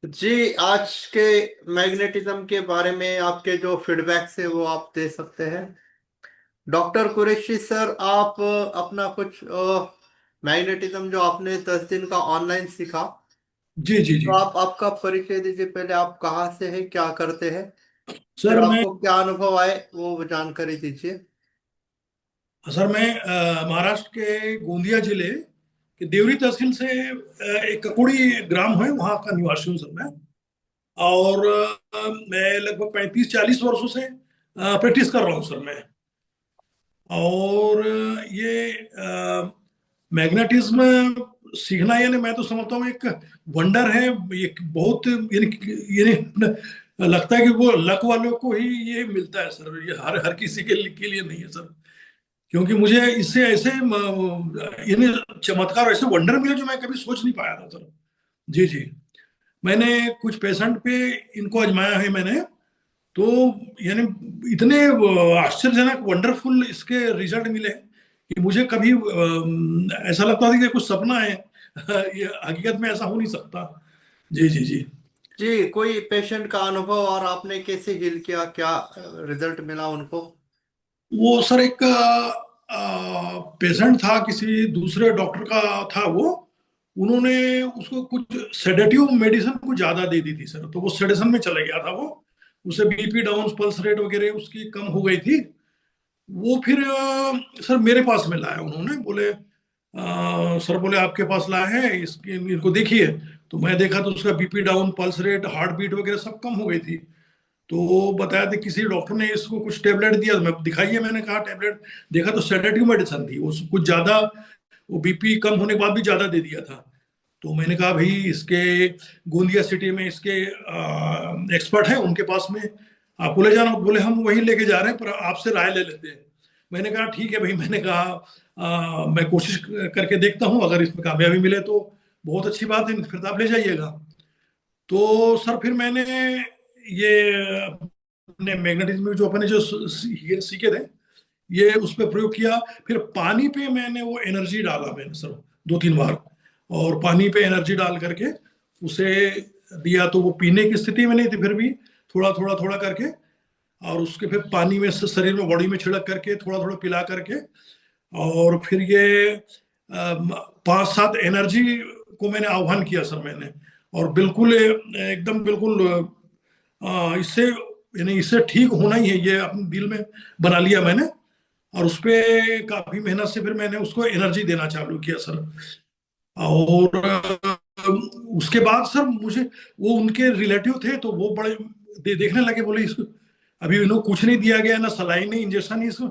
जी, आज के मैग्नेटिज्म के बारे में आपके जो फीडबैक्स है वो आप दे सकते हैं। डॉक्टर कुरैशी सर, आप अपना कुछ मैग्नेटिज्म जो आपने 10 दिन का ऑनलाइन सीखा, जी जी तो जी। आप आपका परिचय दीजिए। पहले आप कहाँ से हैं, क्या करते हैं, फिर सर मैं आपको क्या अनुभव आए वो जानकारी दीजिए। महाराष्ट्र के गोंदिया जिले के देवरी तहसील से एक ककुड़ी ग्राम है, वहाँ का निवासी हूँ सर मैं। और मैं लगभग 35-40 वर्षों से प्रैक्टिस कर रहा हूँ सर मैं। और ये मैग्नेटिज्म सीखना, यानी मैं तो समझता हूँ एक वंडर है। एक बहुत यानी लगता है कि वो लक वालों को ही ये मिलता है सर, ये हर हर किसी के लिए नहीं है सर। क्योंकि मुझे इससे ऐसे यानी चमत्कार, ऐसे वंडर मिले जो मैं कभी सोच नहीं पाया था सर। जी जी। मैंने कुछ पेशेंट पे इनको आजमाया है मैंने। तो यानी इतने आश्चर्यजनक वंडरफुल इसके रिजल्ट मिले कि मुझे कभी ऐसा लगता था कि कुछ सपना है। ये हकीकत में ऐसा हो नहीं सकता। जी जी जी। जी, कोई पेशेंट का अनुभव और आपने कैसे हील किया, क्या रिजल्ट मिला उनको? वो सर एक पेशेंट था, किसी दूसरे डॉक्टर का था वो। उन्होंने उसको कुछ सेडेटिव मेडिसिन कुछ ज्यादा दे दी थी सर, तो वो सेडेशन में चले गया था वो। उसे बीपी डाउन, पल्स रेट वगैरह उसकी कम हो गई थी। वो फिर सर मेरे पास में लाया उन्होंने, बोले सर, बोले आपके पास लाए हैं, इसकी इनको देखिए। तो मैं देखा तो उसका BP down, pulse rate, heartbeat वगैरह सब कम हो गई थी। तो वो बताया था किसी डॉक्टर ने इसको कुछ टेबलेट दिया, तो मैं दिखाइए, मैंने कहा टेबलेट। देखा तो सेडेटिव मेडिसिन थी वो, कुछ ज्यादा। वो बीपी कम होने के बाद भी ज्यादा दे दिया था। तो मैंने कहा भाई, इसके गोंदिया सिटी में इसके एक्सपर्ट हैं, उनके पास में आपको ले जाना। बोले हम वहीं लेके जा रहे हैं, पर आपसे राय ले लेते हैं। मैंने कहा ठीक है भाई। मैंने कहा मैं कोशिश करके देखता हूँ, अगर इसमें कामयाबी मिले तो बहुत अच्छी बात है, फिर तो आप ले जाइएगा। तो सर फिर मैंने ये अपने मैग्नेटिज्म में जो अपने जो ये सीखे थे, ये उस पर प्रयोग किया। फिर पानी पे मैंने वो एनर्जी डाला मैंने सर, 2-3 बार। और पानी पे एनर्जी डाल करके उसे दिया, तो वो पीने की स्थिति में नहीं थी, फिर भी थोड़ा थोड़ा थोड़ा करके। और उसके फिर पानी में से शरीर में, बॉडी में छिड़क करके, थोड़ा थोड़ा पिला करके। और फिर ये 5-7 एनर्जी को मैंने आह्वान किया सर मैंने। और बिल्कुल एकदम बिल्कुल इससे यानी इससे ठीक होना ही है, ये अपने दिल में बना लिया मैंने। और उस पे काफी मेहनत से फिर मैंने उसको एनर्जी देना चालू किया सर। और उसके बाद सर मुझे, वो उनके रिलेटिव थे तो वो बड़े देखने लगे, बोले इसको अभी इन्हों कुछ नहीं दिया गया, ना सलाइन नहीं, इंजेक्शन नहीं, इसको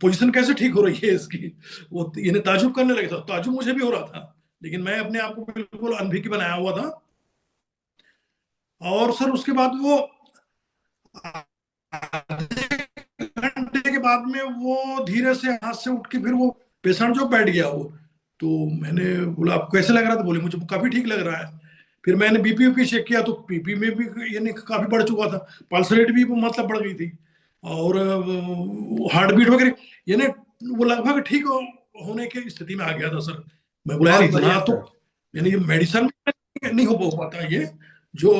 पोजीशन कैसे ठीक हो रही है इसकी। वो इन्हें ताजुब करने लगे था। ताजुब मुझे भी हो रहा था, लेकिन मैं अपने आप को बिल्कुल अनभिज्ञ बनाया हुआ था। और सर उसके बाद वो घंटे के बाद में वो धीरे से हाथ से उठ के फिर वो पेशेंट जो बैठ गया वो। तो मैंने बोला आपको कैसे लग रहा था? बोले मुझे काफी ठीक लग रहा है। फिर मैंने बीपी वीपी चेक किया, तो बीपी में भी यानी काफी बढ़ चुका था। पल्स रेट भी मतलब बढ़ गई थी। और हार्ट बीट वगैरह यानी वो लगभग ठीक होने की स्थिति में आ गया था सर। मैं बोला यार बहुत इतना बढ़िया तो, सर। यानी ये मेडिसिन नहीं हो पाता ये। जो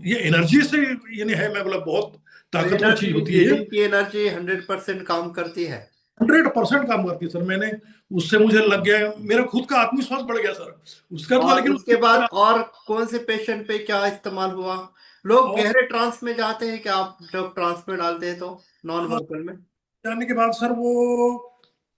ये एनर्जी से यानी है, मैं बोला बहुत तो ताकतवर चीज एनर्जी, होती है ये। हीलिंग की एनर्जी 100% काम करती है। 100% काम करती है सर। मैंने उससे मुझे लग गया, मेरा खुद का आत्मविश्वास बढ़ गया सर। उसका तो और लेकिन उसके बाद और कौन से पेशेंट पे क्या इस्तेमाल हुआ? लोग और गहरे ट्रांस में जाते हैं क्या, आप जब ट्रांस में डालते हैं तो नॉन हाँ, वर्बल में? जाने के बाद सर वो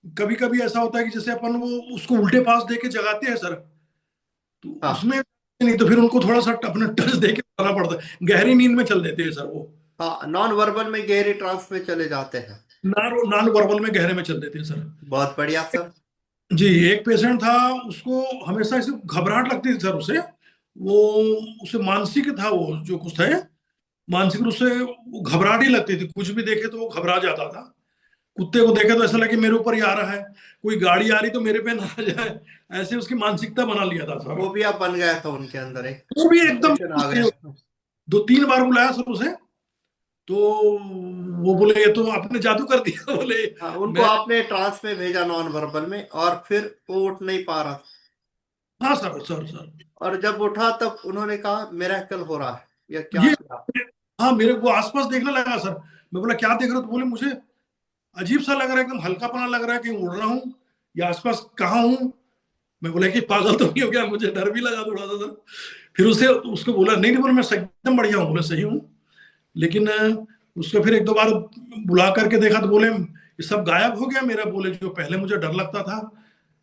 कभी कभी ऐसा होता है कि जैसे अपन वो उसको उल्टे पास दे के जगाते हैं सर। तो हाँ। उसमें नहीं, तो फिर उनको थोड़ा सा अपना टच दे के बताना पड़ता है, गहरी नींद में चल देते हैं सर वो। हाँ, नॉन वर्बल में गहरे ट्रांस में चले जाते हैं। नॉन नॉन वर्बल में गहरे में चल देते हैं सर। बहुत बढ़िया सर। जी। एक पेशेंट था, उसको हमेशा ऐसे घबराहट लगती थी सर उसे। वो उसे मानसिक था, वो जो कुछ है मानसिक रूप से वो घबराहट ही लगती थी। कुछ भी देखे तो वो घबरा जाता था। कुत्ते को देखे तो ऐसा लगे मेरे ऊपर ही आ रहा है, कोई गाड़ी आ रही तो मेरे पे ना आ जाए। ऐसे उसकी मानसिकता बना लिया था सर। फोबिया बन गया था उनके अंदर, एक वो भी एकदम डिप्रेशन आ गया सही। था। 2-3 बार बुलाया सर उसे। तो वो बोले ये तो आपने जादू कर दिया। बोले हाँ, उनको मैं आपने ट्रांस में भेजा नॉन वर्बल में, और फिर वो उठ नहीं पा रहा था। हाँ सर, सर सर। और जब उठा तब उन्होंने कहा मिरेकल हो रहा है, या क्या ये, किया? हाँ, मेरे को आसपास देखने लगा सर। मैं बोला क्या देख रहे हो, तो बोले मुझे अजीब सा लग रहा है, एकदम हल्कापना लग रहा है, कहीं उड़ रहा हूँ या आसपास कहाँ हूँ। मैं बोला कि पागल तो नहीं हो गया, मुझे डर भी लगा थोड़ा सा सर। फिर उसे उसको बोला, नहीं नहीं, बोला मैं एकदम बढ़िया हूँ, बोले सही हूँ। लेकिन उसको फिर एक दो बार बुला करके देखा तो बोले ये सब गायब हो गया मेरा, बोले जो पहले मुझे डर लगता था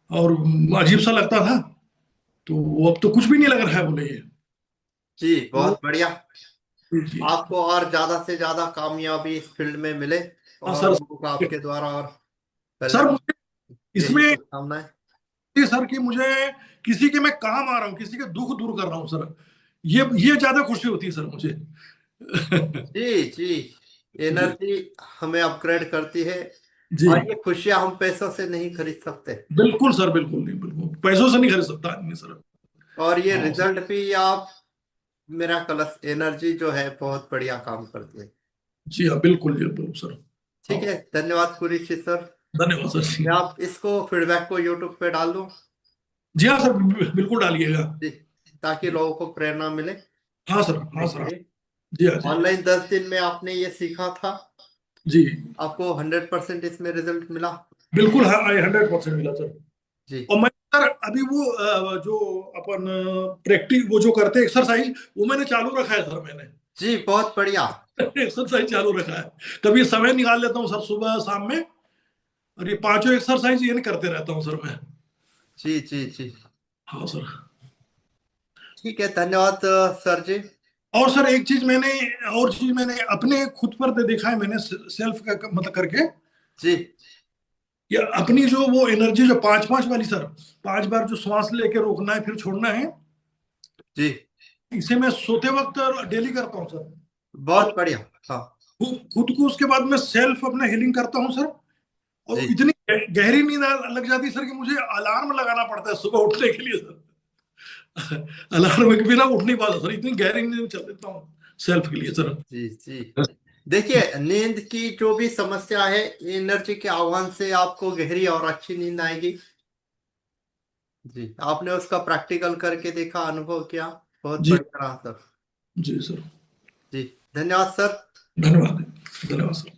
और अजीब सा लगता था, तो वो अब तो कुछ भी नहीं लग रहा है, बोले ये। जी तो बहुत बढ़िया। जी। आपको और ज्यादा से ज्यादा कामयाबी इस फील्ड में मिले, हाँ और सर। लोगों का आपके द्वारा और सर कल्याण, मुझे यही इसमें शुभकामनाएं। ये सर कि मुझे किसी के मैं काम आ रहा हूँ, किसी के दुख दूर कर रहा हूँ सर, ये ज्यादा खुशी होती है सर मुझे। जी जी, जी एनर्जी हमें अपग्रेड करती है, जी। और ये खुशियां हम पैसों से नहीं खरीद सकते। बिल्कुल सर, बिल्कुल नहीं, बिल्कुल पैसों से नहीं खरीद सकता आदमी सर। और ये हाँ सर। रिजल्ट भी आप, मेरा कलश एनर्जी जो है बहुत बढ़िया काम करती है। जी हाँ, बिल्कुल जी, बिल्कुल सर। हाँ, ठीक है, धन्यवाद कुरेशी सर। धन्यवाद सर जी। मैं आप इसको फीडबैक को यूट्यूब पे डाल दूं? जी हाँ सर, बिल्कुल डालिएगा। जी, ताकि लोगों को प्रेरणा मिले हाँ सर, करने हाँ के सर। लिए। जी हाँ जी। ऑनलाइन 10 दिन में आपने ये सीखा था, जी आपको 100% इसमें रिजल्ट मिला? बिल्कुल, हाँ, 100% मिला सर। जी और मैं सर अभी वो जो अपन प्रैक्टिस वो जो करते हैं एक्सरसाइज, वो मैंने चालू रखा है सर, मैंने जी, बहुत बढ़िया। एक्सरसाइज चालू रखा है। कभी समय निकाल लेता हूँ सर, सुबह शाम में, और ये पांचों एक्सरसाइज ये नहीं करते रहता हूँ सर मैं। जी जी जी, हाँ सर। ठीक है, धन्यवाद सर जी। और सर एक चीज मैंने, और चीज मैंने अपने खुद पर देखा है, मैंने सेल्फ का मतलब करके, जी कि अपनी जो वो एनर्जी जो पांच पांच वाली सर, 5 बार जो श्वास लेके रोकना है फिर छोड़ना है, जी, इसे मैं सोते वक्त डेली करता हूँ सर। और बहुत बढ़िया। हाँ खुद को उसके बाद मैं सेल्फ अपना हीलिंग करता हूँ सर। और जी इतनी गहरी नींद लग जाती है सर कि मुझे अलार्म लगाना पड़ता है सुबह उठने के लिए सर। अलार्म के बिना उठ नहीं पाता सर, इतनी गहरी नींद में चल देता हूँ सेल्फ के लिए सर। जी जी, देखिए नींद की जो भी समस्या है, एनर्जी के आह्वान से आपको गहरी और अच्छी नींद आएगी। जी, आपने उसका प्रैक्टिकल करके देखा, अनुभव किया, बहुत जी बढ़िया रहा सर। जी सर। जी, धन्यवाद सर। धन्यवाद, धन्यवाद सर।